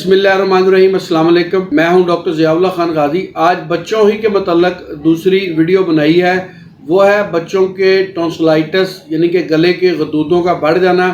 बिस्मिल्लाहिर्रहमानिर्रहीम। अस्सलाम वालेकुम। मैं हूं डॉक्टर ज़ियाउल्लाह खान गाजी। आज बच्चों ही के मतलब दूसरी वीडियो बनाई है, वो है बच्चों के टॉन्सिलाइटिस यानी कि गले के गदूदों का बढ़ जाना।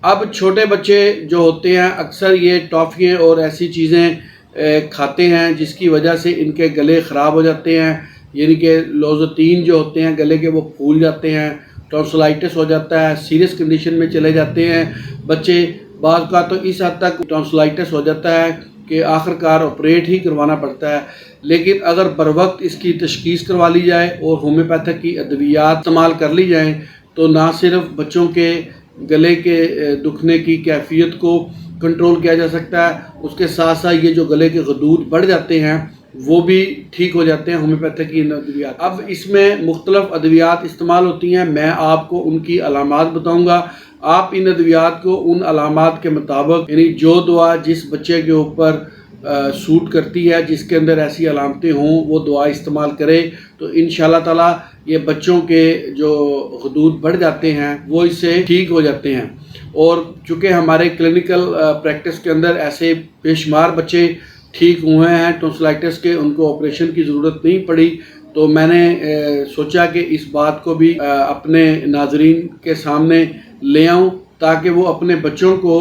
अब छोटे बच्चे जो होते हैं अक्सर ये टॉफ़ियाँ और ऐसी चीज़ें खाते हैं जिसकी वजह से इनके गले ख़राब हो जाते हैं, यानी कि लोज़ोतीन जो होते हैं गले के वो फूल जाते हैं, टॉन्सिलाइटिस हो जाता है, सीरियस कंडीशन में चले जाते हैं बच्चे। बाज़ का तो इस हद तक टॉन्सिलाइटिस हो जाता है कि आखिरकार ऑपरेट ही करवाना पड़ता है। लेकिन अगर बर वक्त इसकी तशख़ीस करवा ली जाए और होम्योपैथिक की अद्वियात इस्तेमाल कर ली जाएँ तो ना सिर्फ बच्चों के गले के दुखने की कैफियत को कंट्रोल किया जा सकता है, उसके साथ साथ ये जो गले के गदूद बढ़ जाते हैं वो भी ठीक हो जाते हैं होम्योपैथिक की अद्वियात। अब इसमें मुख्तलिफ अद्वियात इस्तेमाल होती हैं, मैं आपको उनकी अलामात बताऊँगा। आप इन अद्वियात को उन अलामात के मुताबिक यानी जो दवा जिस बच्चे के ऊपर सूट करती है, जिसके अंदर ऐसी अलामतें हों वो दवा इस्तेमाल करें तो इंशाअल्लाह ताला ये बच्चों के जो गदूद बढ़ जाते हैं वो इससे ठीक हो जाते हैं। और चूँकि हमारे क्लिनिकल प्रैक्टिस के अंदर ऐसे बेशुमार बच्चे ठीक हुए हैं टॉन्सिलाइटिस के, उनको ऑपरेशन की ज़रूरत नहीं पड़ी, तो मैंने सोचा कि इस बात को भी अपने नाजरीन के सामने ले आऊँ ताकि वो अपने बच्चों को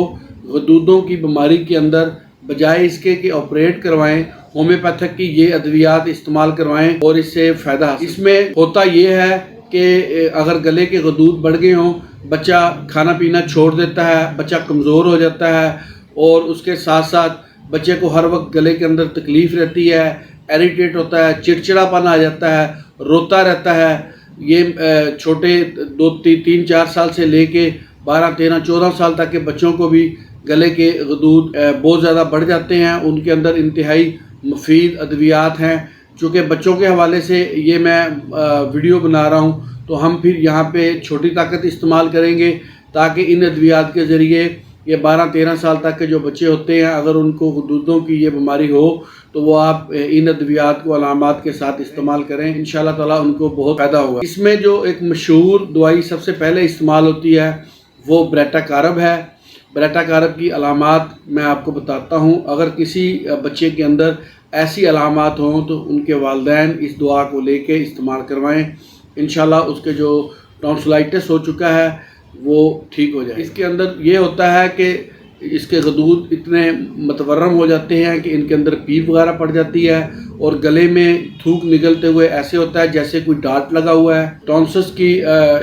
गदूदों की बीमारी के अंदर बजाय इसके कि ऑपरेट करवाएं होम्योपैथिक की ये अद्वियात इस्तेमाल करवाएं और इससे फ़ायदा। इसमें होता ये है कि अगर गले के गदूद बढ़ गए हों, बच्चा खाना पीना छोड़ देता है, बच्चा कमज़ोर हो जाता है और उसके साथ साथ बच्चे को हर वक्त गले के अंदर तकलीफ़ रहती है, इरिटेट होता है, चिड़चिड़ापन आ जाता है, रोता रहता है। ये छोटे 2-3-4 साल से लेके 12-13-14 साल तक के बच्चों को भी गले के गदूद बहुत ज़्यादा बढ़ जाते हैं। उनके अंदर इंतहाई मुफीद अद्वियात हैं। चूँकि बच्चों के हवाले से ये मैं वीडियो बना रहा हूँ तो हम फिर यहाँ पे छोटी ताकत इस्तेमाल करेंगे ताकि इन अद्वियात के ज़रिए ये 12-13 साल तक के जो बच्चे होते हैं अगर उनको गदूदों की ये बीमारी हो तो वो आप इन अद्वियात को अलामात के साथ इस्तेमाल करें, इंशाअल्लाह ताला उनको बहुत फ़ायदा होगा। इसमें जो एक मशहूर दवाई सबसे पहले इस्तेमाल होती है वो ब्रेटाकारब है। ब्रेटाकारब की अलामात मैं आपको बताता हूँ। अगर किसी बच्चे के अंदर ऐसी अलामात हों तो उनके वालिदैन इस दुआ को लेके इस्तेमाल करवाएं, इंशाअल्लाह उसके जो टॉन्सिलाइटिस हो चुका है वो ठीक हो जाए। इसके अंदर ये होता है कि इसके गदूद इतने मतवर्रम हो जाते हैं कि इनके अंदर पीप वगैरह पड़ जाती है और गले में थूक निकलते हुए ऐसे होता है जैसे कोई डांट लगा हुआ है। टॉन्सिस की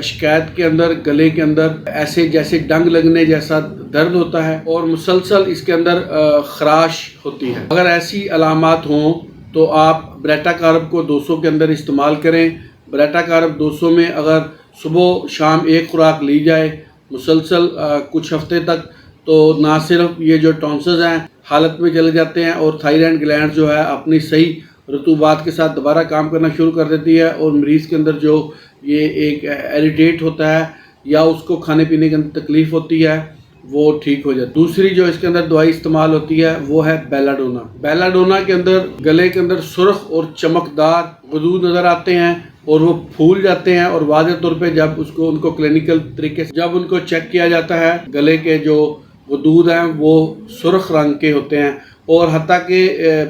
शिकायत के अंदर गले के अंदर ऐसे जैसे डंग लगने जैसा दर्द होता है और मुसलसल इसके अंदर खराश होती है। अगर ऐसी अलामात हों तो आप ब्रेटाकारब को 200 के अंदर इस्तेमाल करें। ब्रेटाकारब 200 में अगर सुबह शाम एक खुराक ली जाए मुसलसल कुछ हफ्ते तक तो ना सिर्फ ये जो टॉन्सिस हैं हालत में चले जाते हैं और थायराइड ग्लैंड जो है अपनी सही रतूबात के साथ दोबारा काम करना शुरू कर देती है और मरीज़ के अंदर जो ये एक इरिटेट होता है या उसको खाने पीने के अंदर तकलीफ़ होती है वो ठीक हो जाए। दूसरी जो इसके अंदर दवाई इस्तेमाल होती है वो है बेलाडोना। बेलाडोना के अंदर गले के अंदर सुर्ख और चमकदार गदूद नज़र आते हैं और वो फूल जाते हैं और वाज़ेह तौर पे जब उनको क्लिनिकल तरीके से जब उनको चेक किया जाता है गले के जो गदूद हैं वो सुर्ख रंग के होते हैं और हत्ता कि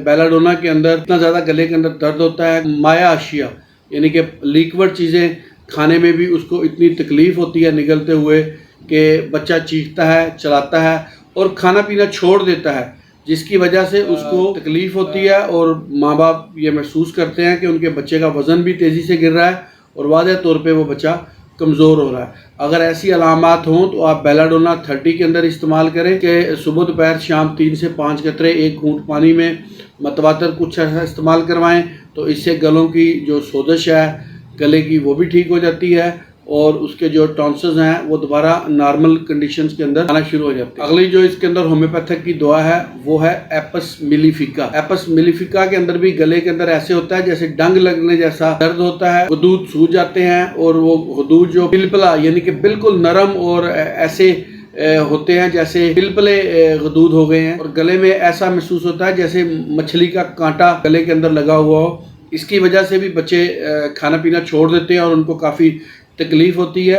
बेलाडोना के अंदर इतना ज़्यादा गले के अंदर दर्द होता है, माया अशिया यानी कि लिक्विड चीज़ें खाने में भी उसको इतनी तकलीफ़ होती है निगलते हुए कि बच्चा चीखता है, चलाता है और खाना पीना छोड़ देता है, जिसकी वजह से उसको तकलीफ़ होती है और माँ बाप ये महसूस करते हैं कि उनके बच्चे का वज़न भी तेज़ी से गिर रहा है और वाज़ेह तौर पे वो बच्चा कमज़ोर हो रहा है। अगर ऐसी अलामात हों तो आप बेलाडोना 30 के अंदर इस्तेमाल करें कि सुबह दोपहर शाम 3 से 5 कतरे 1 घूंट पानी में मतवातर कुछ ऐसा इस्तेमाल करवाएं तो इससे गलों की जो सोजश है गले की वो भी ठीक हो जाती है और उसके जो टॉन्सिस हैं वो दोबारा नॉर्मल कंडीशंस के अंदर आना शुरू हो जाते हैं। अगली जो इसके अंदर होम्योपैथिक की दवा है वो है एपस मिलिफिका। एपस मिलिफिका के अंदर भी गले के अंदर ऐसे होता है जैसे डंग लगने जैसा दर्द होता है, गदूद सूज जाते हैं और वो गदूद जो पिलपला यानी कि बिल्कुल नरम और ऐसे होते हैं जैसे पिलपले गदूद हो गए हैं और गले में ऐसा महसूस होता है जैसे मछली का कांटा गले के अंदर लगा हुआ हो। इसकी वजह से भी बच्चे खाना पीना छोड़ देते हैं और उनको काफ़ी तकलीफ़ होती है।